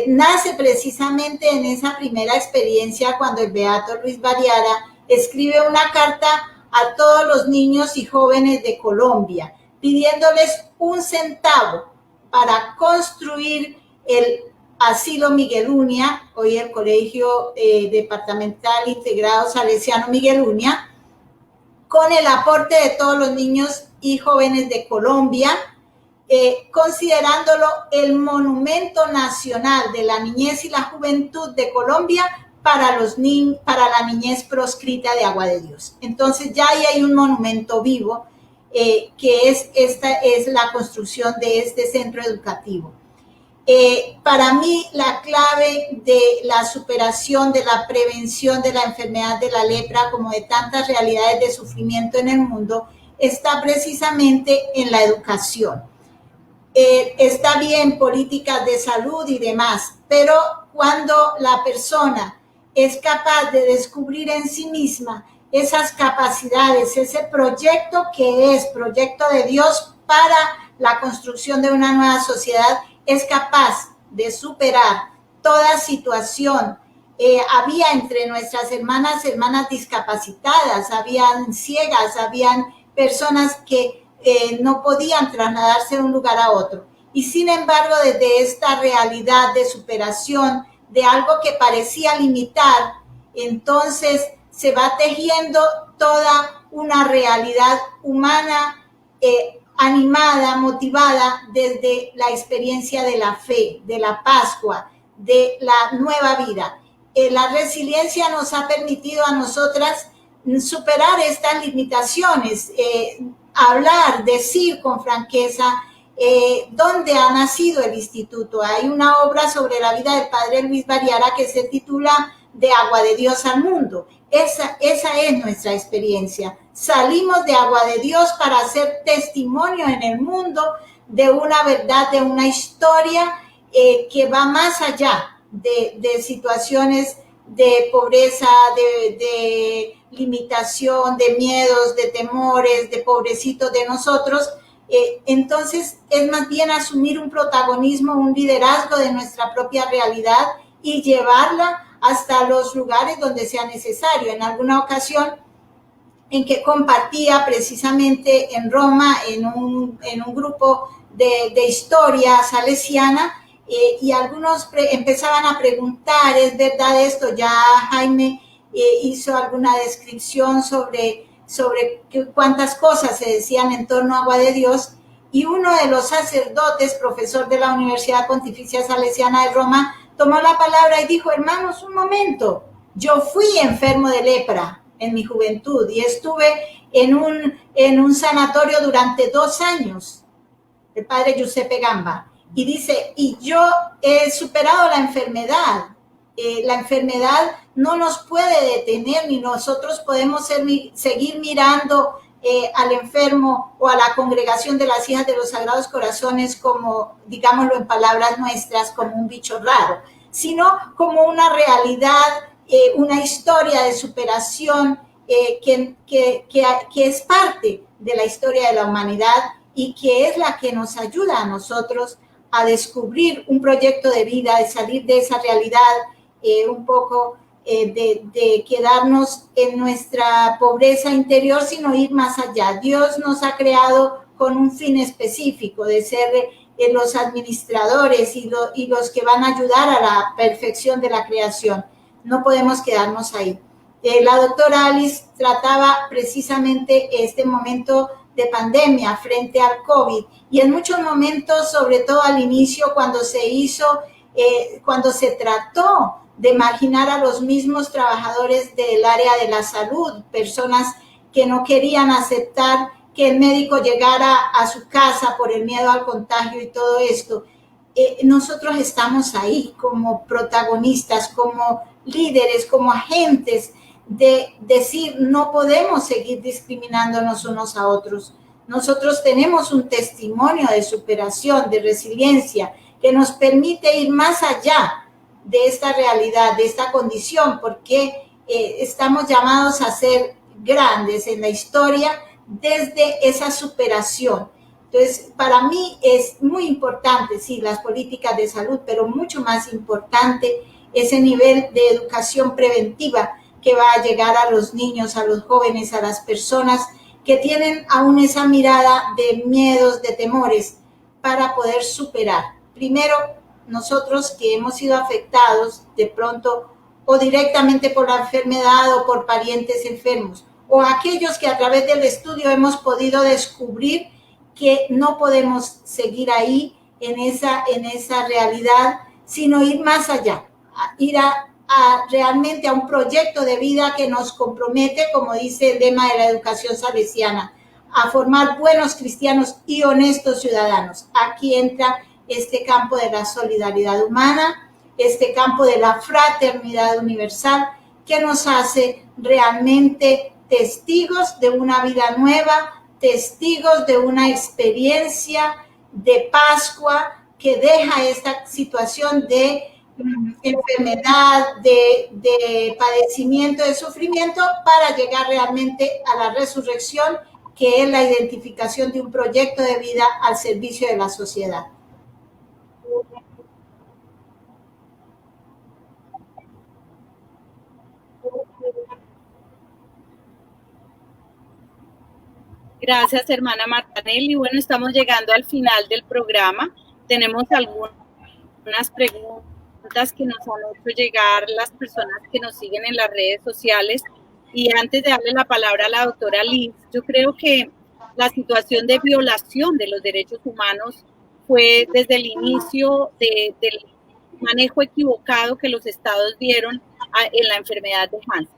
nace precisamente en esa primera experiencia cuando el beato Luis Barriara escribe una carta a todos los niños y jóvenes de Colombia pidiéndoles 1 centavo para construir el Asilo Miguel Uña, hoy el Colegio Departamental Integrado Salesiano Miguel Uña, con el aporte de todos los niños y jóvenes de Colombia, considerándolo el monumento nacional de la niñez y la juventud de Colombia para la niñez proscrita de Agua de Dios. Entonces ya ahí hay un monumento vivo, que es la construcción de este centro educativo. Para mí, la clave de la superación, de la prevención de la enfermedad de la lepra, como de tantas realidades de sufrimiento en el mundo, está precisamente en la educación. Está bien políticas de salud y demás, pero cuando la persona es capaz de descubrir en sí misma esas capacidades, ese proyecto que es proyecto de Dios para la construcción de una nueva sociedad, es capaz de superar toda situación había entre nuestras hermanas discapacitadas, habían ciegas, habían personas que no podían trasladarse de un lugar a otro. Y sin embargo, desde esta realidad de superación de algo que parecía limitar, entonces se va tejiendo toda una realidad humana animada, motivada desde la experiencia de la fe, de la Pascua, de la nueva vida. La resiliencia nos ha permitido a nosotras superar estas limitaciones, hablar, decir con franqueza dónde ha nacido el instituto. Hay una obra sobre la vida del padre Luis Barriara que se titula De agua de Dios al mundo. Esa es nuestra experiencia. Salimos de agua de Dios para hacer testimonio en el mundo de una verdad, de una historia que va más allá de situaciones de pobreza, de limitación, de miedos, de temores, de pobrecitos de nosotros. Entonces es más bien asumir un protagonismo, un liderazgo de nuestra propia realidad y llevarla hasta los lugares donde sea necesario. En alguna ocasión en que compartía precisamente en Roma en un grupo de historia salesiana, y algunos empezaban a preguntar, ¿es verdad esto? Ya Jaime hizo alguna descripción sobre cuántas cosas se decían en torno a agua de Dios, y uno de los sacerdotes, profesor de la Universidad Pontificia Salesiana de Roma, tomó la palabra y dijo: hermanos, un momento, yo fui enfermo de lepra en mi juventud y estuve en un sanatorio durante 2 años, el padre Giuseppe Gamba, y dice, y yo he superado la enfermedad. La enfermedad no nos puede detener, ni nosotros podemos seguir mirando al enfermo o a la congregación de las hijas de los Sagrados Corazones como, digámoslo en palabras nuestras, como un bicho raro, sino como una realidad, una historia de superación que es parte de la historia de la humanidad y que es la que nos ayuda a nosotros a descubrir un proyecto de vida, de salir de esa realidad, un poco de quedarnos en nuestra pobreza interior, sino ir más allá. Dios nos ha creado con un fin específico, de ser los administradores y los que van a ayudar a la perfección de la creación. No podemos quedarnos ahí. La doctora Alice trataba precisamente este momento de pandemia frente al COVID, y en muchos momentos, sobre todo al inicio, cuando se trató de marginar a los mismos trabajadores del área de la salud, personas que no querían aceptar que el médico llegara a su casa por el miedo al contagio y todo esto. Nosotros estamos ahí como protagonistas, como líderes, como agentes de decir, no podemos seguir discriminándonos unos a otros. Nosotros tenemos un testimonio de superación, de resiliencia, que nos permite ir más allá de esta realidad, de esta condición, porque estamos llamados a ser grandes en la historia desde esa superación. Entonces, para mí es muy importante, sí, las políticas de salud, pero mucho más importante ese nivel de educación preventiva que va a llegar a los niños, a los jóvenes, a las personas que tienen aún esa mirada de miedos, de temores, para poder superar. Primero, nosotros que hemos sido afectados de pronto o directamente por la enfermedad o por parientes enfermos, o aquellos que a través del estudio hemos podido descubrir que no podemos seguir ahí en esa realidad, sino ir más allá, ir realmente a un proyecto de vida que nos compromete, como dice el lema de la educación salesiana, a formar buenos cristianos y honestos ciudadanos. Aquí entra este campo de la solidaridad humana, este campo de la fraternidad universal, que nos hace realmente testigos de una vida nueva, testigos de una experiencia de Pascua que deja esta situación de enfermedad, de padecimiento, de sufrimiento, para llegar realmente a la resurrección, que es la identificación de un proyecto de vida al servicio de la sociedad. Gracias, hermana Martanelli. Bueno, estamos llegando al final del programa. Tenemos algunas preguntas que nos han hecho llegar las personas que nos siguen en las redes sociales. Y antes de darle la palabra a la doctora Liz, yo creo que la situación de violación de los derechos humanos fue desde el inicio del manejo equivocado que los estados dieron en la enfermedad de Hansen.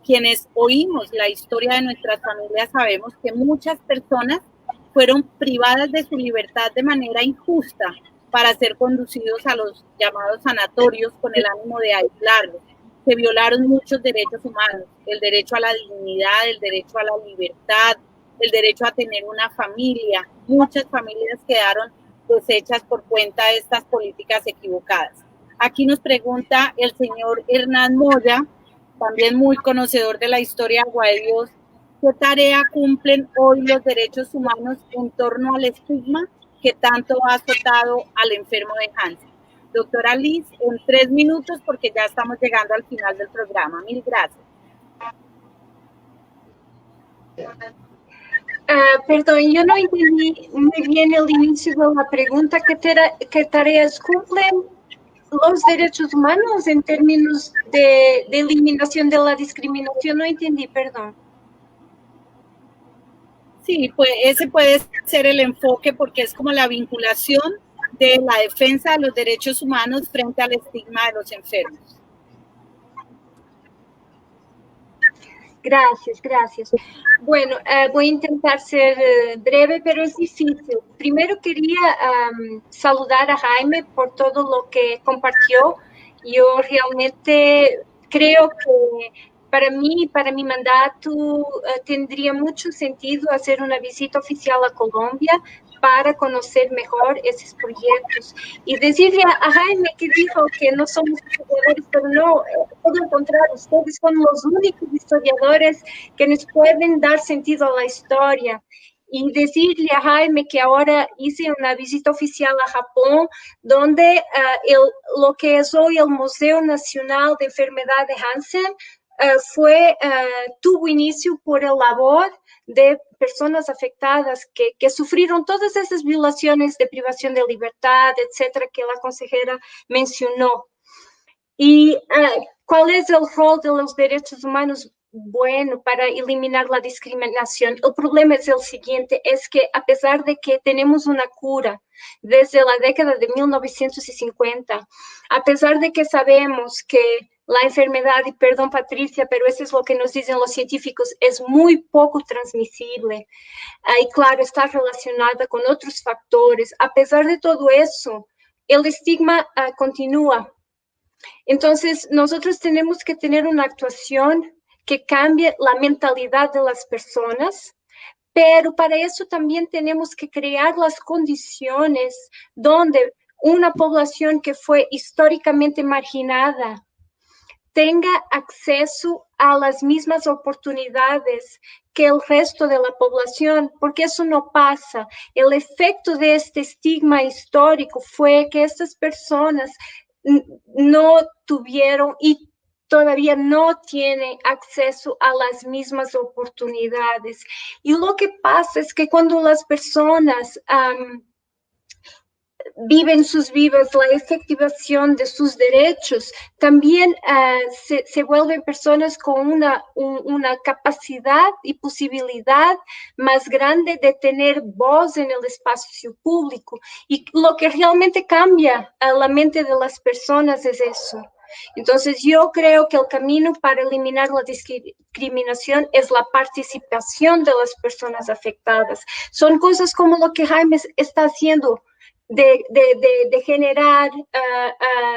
Quienes oímos la historia de nuestras familias sabemos que muchas personas fueron privadas de su libertad de manera injusta para ser conducidos a los llamados sanatorios con el ánimo de aislarlos. Se violaron muchos derechos humanos, el derecho a la dignidad, el derecho a la libertad, el derecho a tener una familia. Muchas familias quedaron deshechas por cuenta de estas políticas equivocadas. Aquí nos pregunta el señor Hernán Moya, también muy conocedor de la historia de Agua de Dios, ¿qué tarea cumplen hoy los derechos humanos en torno al estigma que tanto ha azotado al enfermo de Hansen? Doctora Liz, en 3 minutos, porque ya estamos llegando al final del programa. Mil gracias. Perdón, yo no entendí muy bien el inicio de la pregunta. ¿Qué tareas cumplen los derechos humanos en términos de eliminación de la discriminación? No entendí, perdón. Sí, pues ese puede ser el enfoque porque es como la vinculación de la defensa de los derechos humanos frente al estigma de los enfermos. Gracias. Bueno, voy a intentar ser breve, pero es difícil. Primero quería saludar a Jaime por todo lo que compartió. Yo realmente creo que para mi mandato, tendría mucho sentido hacer una visita oficial a Colombia para conocer mejor esos proyectos. Y decirle a Jaime que dijo que no somos historiadores, pero no, todo lo contrario, ustedes son los únicos historiadores que nos pueden dar sentido a la historia. Y decirle a Jaime que ahora hice una visita oficial a Japón, donde lo que es hoy el Museo Nacional de Enfermedad de Hansen tuvo inicio por el labor de personas afectadas que sufrieron todas esas violaciones de privación de libertad, etcétera, que la consejera mencionó. ¿Y cuál es el rol de los derechos humanos? Bueno, para eliminar la discriminación. El problema es el siguiente, es que a pesar de que tenemos una cura desde la década de 1950, a pesar de que sabemos que la enfermedad, y perdón Patricia, pero eso es lo que nos dicen los científicos, es muy poco transmisible. Y claro, está relacionada con otros factores. A pesar de todo eso, el estigma continúa. Entonces, nosotros tenemos que tener una actuación que cambie la mentalidad de las personas, pero para eso también tenemos que crear las condiciones donde una población que fue históricamente marginada tenga acceso a las mismas oportunidades que el resto de la población, porque eso no pasa. El efecto de este estigma histórico fue que estas personas no tuvieron y todavía no tienen acceso a las mismas oportunidades. Y lo que pasa es que cuando las personas viven sus vidas, la efectivación de sus derechos, también se vuelven personas con una capacidad y posibilidad más grande de tener voz en el espacio público. Y lo que realmente cambia a la mente de las personas es eso. Entonces, yo creo que el camino para eliminar la discriminación es la participación de las personas afectadas. Son cosas como lo que Jaime está haciendo, de generar,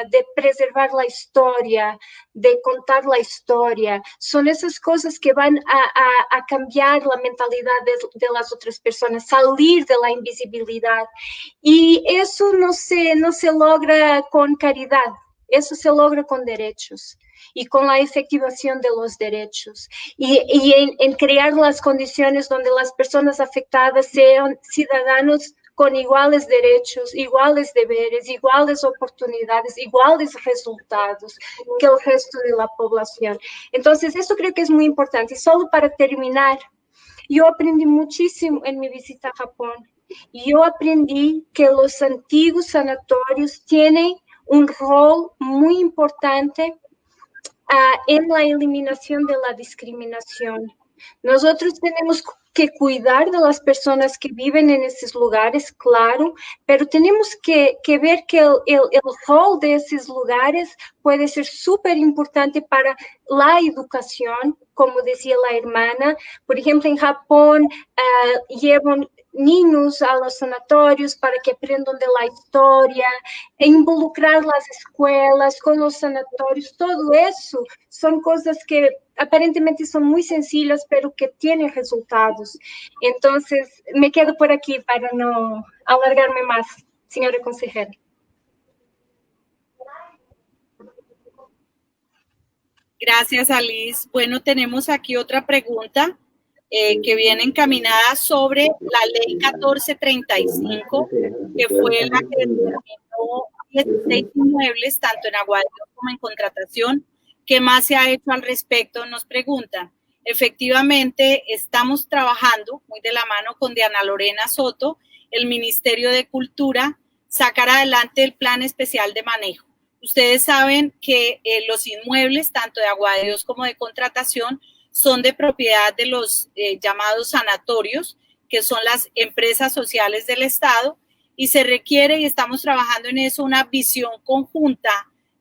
de preservar la historia, de contar la historia. Son esas cosas que van a cambiar la mentalidad de las otras personas, salir de la invisibilidad. Y eso no se logra con caridad, eso se logra con derechos y con la efectivación de los derechos y en crear las condiciones donde las personas afectadas sean ciudadanos con iguales derechos, iguales deberes, iguales oportunidades, iguales resultados que el resto de la población. Entonces, eso creo que es muy importante. Y solo para terminar, yo aprendí muchísimo en mi visita a Japón. Yo aprendí que los antiguos sanatorios tienen un rol muy importante en la eliminación de la discriminación. Nosotros tenemos que cuidar de las personas que viven en esos lugares, claro, pero tenemos que ver que el rol de esos lugares puede ser súper importante para la educación, como decía la hermana. Por ejemplo, en Japón llevan niños a los sanatorios para que aprendan de la historia, e involucrar las escuelas con los sanatorios, todo eso son cosas que aparentemente son muy sencillas, pero que tienen resultados. Entonces, me quedo por aquí para no alargarme más, señora consejera. Gracias, Alice. Bueno, tenemos aquí otra pregunta que viene encaminada sobre la ley 1435, que fue la que determinó 16 inmuebles, tanto en Agua de Dios como en contratación. ¿Qué más se ha hecho al respecto? Nos preguntan. Efectivamente, estamos trabajando muy de la mano con Diana Lorena Soto, el Ministerio de Cultura, sacar adelante el plan especial de manejo. Ustedes saben que los inmuebles, tanto de Agua de Dios como de contratación, son de propiedad de los llamados sanatorios, que son las empresas sociales del Estado, y se requiere, y estamos trabajando en eso, una visión conjunta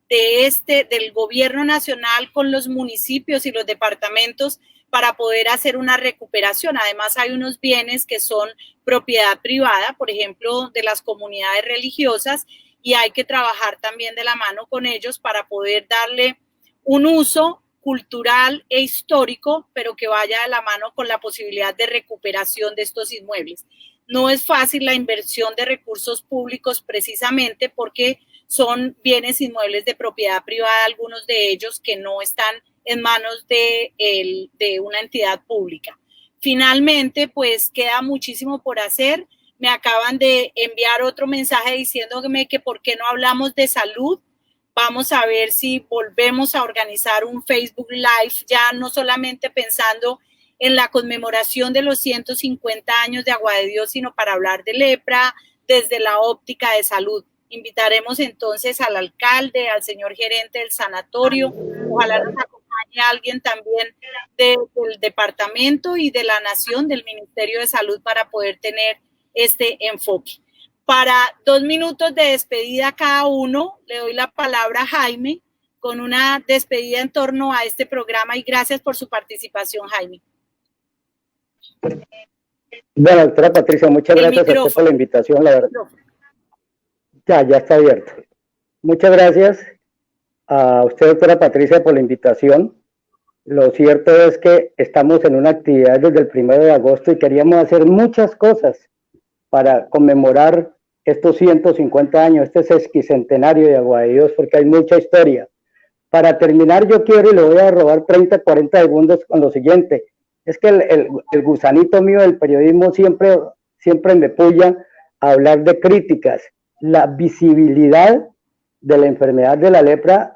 del gobierno nacional con los municipios y los departamentos para poder hacer una recuperación. Además, hay unos bienes que son propiedad privada, por ejemplo, de las comunidades religiosas, y hay que trabajar también de la mano con ellos para poder darle un uso cultural e histórico, pero que vaya de la mano con la posibilidad de recuperación de estos inmuebles. No es fácil la inversión de recursos públicos precisamente porque son bienes inmuebles de propiedad privada, algunos de ellos que no están en manos de una entidad pública. Finalmente, pues queda muchísimo por hacer. Me acaban de enviar otro mensaje diciéndome que por qué no hablamos de salud. Vamos a ver si volvemos a organizar un Facebook Live, ya no solamente pensando en la conmemoración de los 150 años de Agua de Dios, sino para hablar de lepra desde la óptica de salud. Invitaremos entonces al alcalde, al señor gerente del sanatorio, ojalá nos acompañe alguien también del departamento y de la nación, del Ministerio de Salud, para poder tener este enfoque. Para 2 minutos de despedida a cada uno, le doy la palabra a Jaime con una despedida en torno a este programa y gracias por su participación, Jaime. Bueno, doctora Patricia, muchas gracias a usted por la invitación, la verdad. Ya está abierto. Muchas gracias a usted, doctora Patricia, por la invitación. Lo cierto es que estamos en una actividad desde el 1 de agosto y queríamos hacer muchas cosas para conmemorar estos 150 años, este sesquicentenario de Agua de Dios, porque hay mucha historia. Para terminar, yo quiero, y le voy a robar 30, 40 segundos con lo siguiente. Es que el gusanito mío del periodismo siempre me puya a hablar de críticas. La visibilidad de la enfermedad de la lepra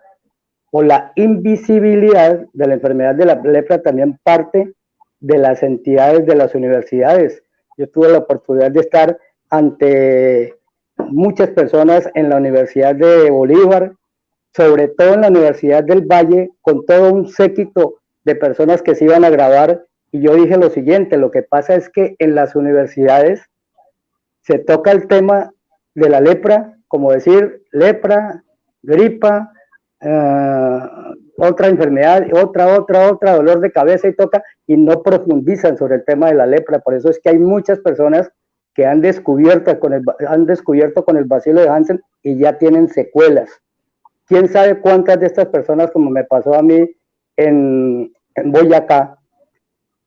o la invisibilidad de la enfermedad de la lepra también parte de las entidades de las universidades. Yo tuve la oportunidad de estar ante muchas personas en la Universidad de Bolívar, sobre todo en la Universidad del Valle, con todo un séquito de personas que se iban a graduar, y yo dije lo siguiente: lo que pasa es que en las universidades se toca el tema de la lepra, como decir lepra, gripa, otra enfermedad, otra, dolor de cabeza, y no profundizan sobre el tema de la lepra. Por eso es que hay muchas personas que han descubierto con el bacilo de Hansen y ya tienen secuelas. ¿Quién sabe cuántas de estas personas, como me pasó a mí en Boyacá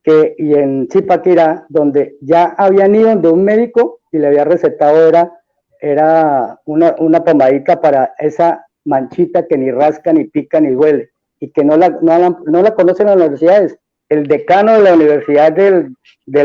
y en Zipaquirá, donde ya habían ido de un médico y le había recetado era una pomadita para esa manchita que ni rasca, ni pica, ni duele, y que no la conocen en las universidades? El decano de la Universidad del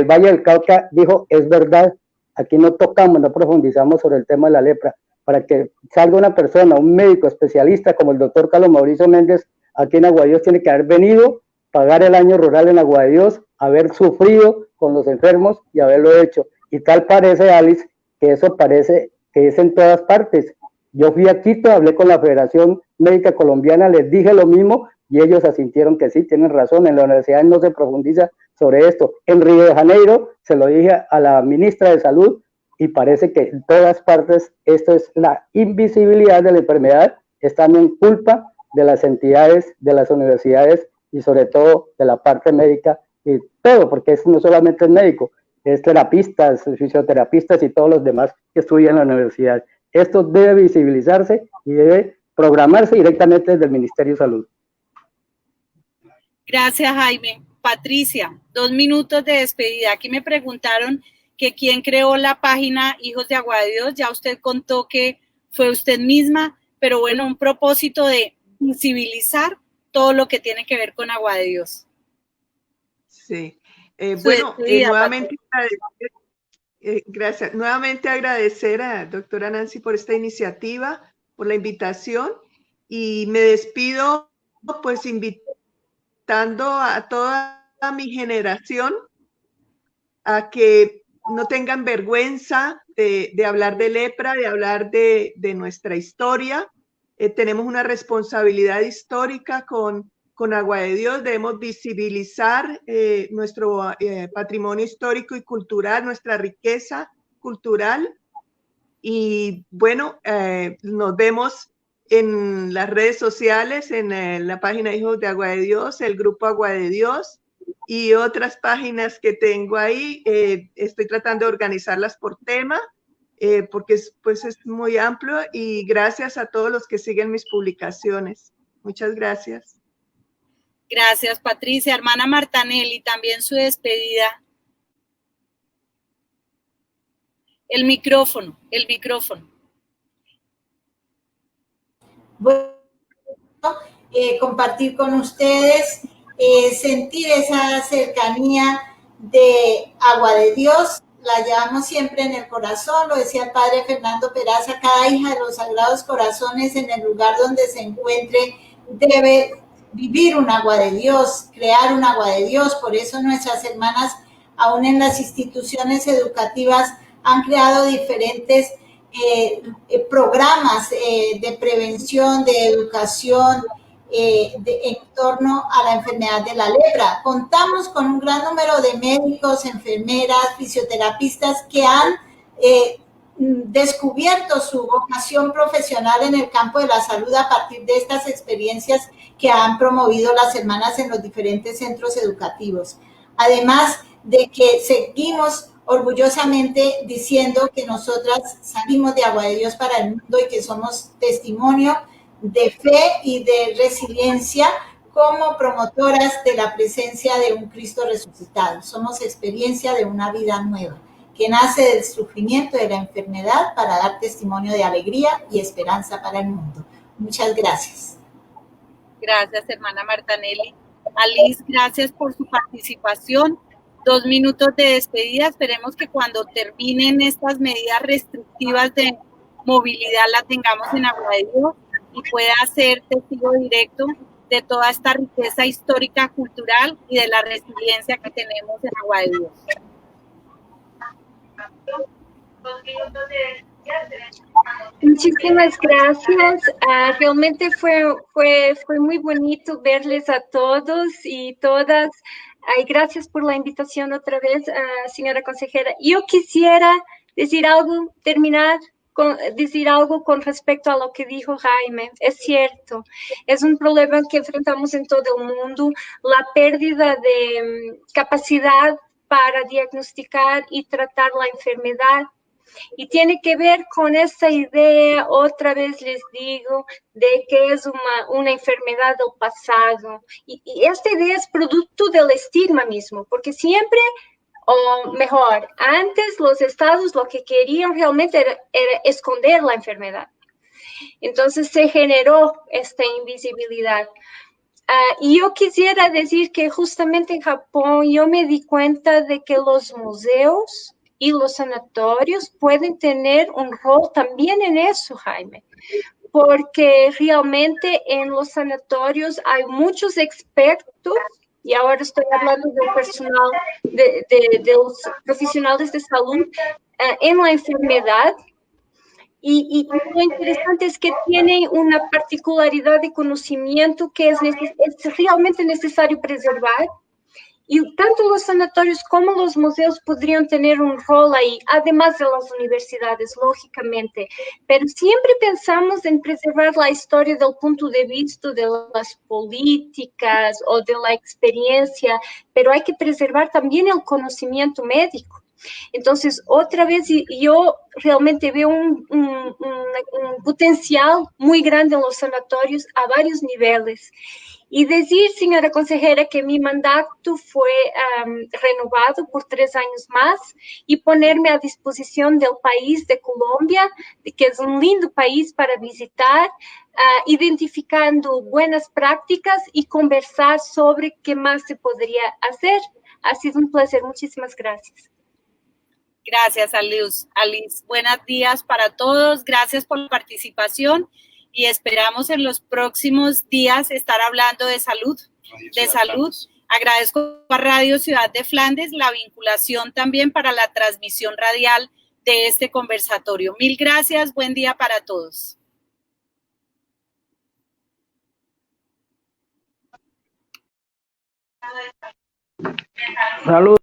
Valle del Cauca dijo: es verdad, aquí no tocamos, no profundizamos sobre el tema de la lepra. Para que salga una persona, un médico especialista como el doctor Carlos Mauricio Méndez, aquí en Agua de Dios, tiene que haber venido, pagar el año rural en Agua de Dios, haber sufrido con los enfermos y haberlo hecho. Y tal parece, Alice, que eso parece que es en todas partes. Yo fui a Quito, hablé con la Federación Médica Colombiana, les dije lo mismo y ellos asintieron que sí, tienen razón, en la universidad no se profundiza sobre esto. En Río de Janeiro se lo dije a la ministra de Salud y parece que en todas partes esto es la invisibilidad de la enfermedad, es también culpa de las entidades, de las universidades y sobre todo de la parte médica y todo, porque es no solamente el médico, es terapistas, fisioterapistas y todos los demás que estudian en la universidad. Esto debe visibilizarse y debe programarse directamente desde el Ministerio de Salud. Gracias, Jaime. Patricia, 2 minutos de despedida. Aquí me preguntaron que quién creó la página Hijos de Agua de Dios. Ya usted contó que fue usted misma, pero bueno, un propósito de visibilizar todo lo que tiene que ver con Agua de Dios. Sí. Bueno, nuevamente gracias. Nuevamente agradecer a doctora Nancy por esta iniciativa, por la invitación y me despido pues invitando a toda mi generación a que no tengan vergüenza de hablar de lepra, de hablar de nuestra historia. Tenemos una responsabilidad histórica con Agua de Dios, debemos visibilizar nuestro patrimonio histórico y cultural, nuestra riqueza cultural. Y bueno, nos vemos en las redes sociales, en la página Hijos de Agua de Dios, el grupo Agua de Dios y otras páginas que tengo ahí. Estoy tratando de organizarlas por tema, porque pues es muy amplio y gracias a todos los que siguen mis publicaciones. Muchas gracias. Gracias, Patricia. Hermana Martanelli, también su despedida. El micrófono. Bueno, compartir con ustedes, sentir esa cercanía de Agua de Dios, la llevamos siempre en el corazón, lo decía el padre Fernando Peraza, cada hija de los Sagrados Corazones en el lugar donde se encuentre debe vivir un agua de Dios, crear un agua de Dios. Por eso nuestras hermanas, aún en las instituciones educativas, han creado diferentes programas de prevención, de educación en torno a la enfermedad de la lepra. Contamos con un gran número de médicos, enfermeras, fisioterapistas que han descubierto su vocación profesional en el campo de la salud a partir de estas experiencias que han promovido las hermanas en los diferentes centros educativos. Además de que seguimos orgullosamente diciendo que nosotras salimos de Agua de Dios para el mundo y que somos testimonio de fe y de resiliencia como promotoras de la presencia de un Cristo resucitado. Somos experiencia de una vida nueva que nace del sufrimiento de la enfermedad para dar testimonio de alegría y esperanza para el mundo. Muchas gracias. Gracias, hermana Martanelli. Alice, gracias por su participación. 2 minutos de despedida. Esperemos que cuando terminen estas medidas restrictivas de movilidad la tengamos en Agua de Dios y pueda ser testigo directo de toda esta riqueza histórica, cultural y de la resiliencia que tenemos en Agua de Dios. Muchísimas gracias. Realmente fue muy bonito verles a todos y todas. Gracias por la invitación otra vez, señora consejera. Yo quisiera decir algo con respecto a lo que dijo Jaime. Es cierto, es un problema que enfrentamos en todo el mundo, la pérdida de capacidad para diagnosticar y tratar la enfermedad. Y tiene que ver con esa idea, otra vez les digo, de que es una enfermedad del pasado. Y esta idea es producto del estigma mismo, porque siempre, o mejor, antes los estados lo que querían realmente era esconder la enfermedad. Entonces se generó esta invisibilidad. Y yo quisiera decir que justamente en Japón yo me di cuenta de que los museos y los sanatorios pueden tener un rol también en eso, Jaime, porque realmente en los sanatorios hay muchos expertos y ahora estoy hablando del personal, de los profesionales de salud en la enfermedad. Y lo interesante es que tienen una particularidad de conocimiento que es realmente necesario preservar. Y tanto los sanatorios como los museos podrían tener un rol ahí, además de las universidades, lógicamente. Pero siempre pensamos en preservar la historia del punto de vista de las políticas o de la experiencia, pero hay que preservar también el conocimiento médico. Entonces, otra vez, yo realmente veo un potencial muy grande en los sanatorios a varios niveles. Y decir, señora consejera, que mi mandato fue renovado por 3 años más y ponerme a disposición del país de Colombia, que es un lindo país para visitar, identificando buenas prácticas y conversar sobre qué más se podría hacer. Ha sido un placer. Muchísimas gracias. Gracias, Alice. Buenos días para todos. Gracias por la participación y esperamos en los próximos días estar hablando de salud. Agradezco a Radio Ciudad de Flandes la vinculación también para la transmisión radial de este conversatorio. Mil gracias. Buen día para todos. Salud.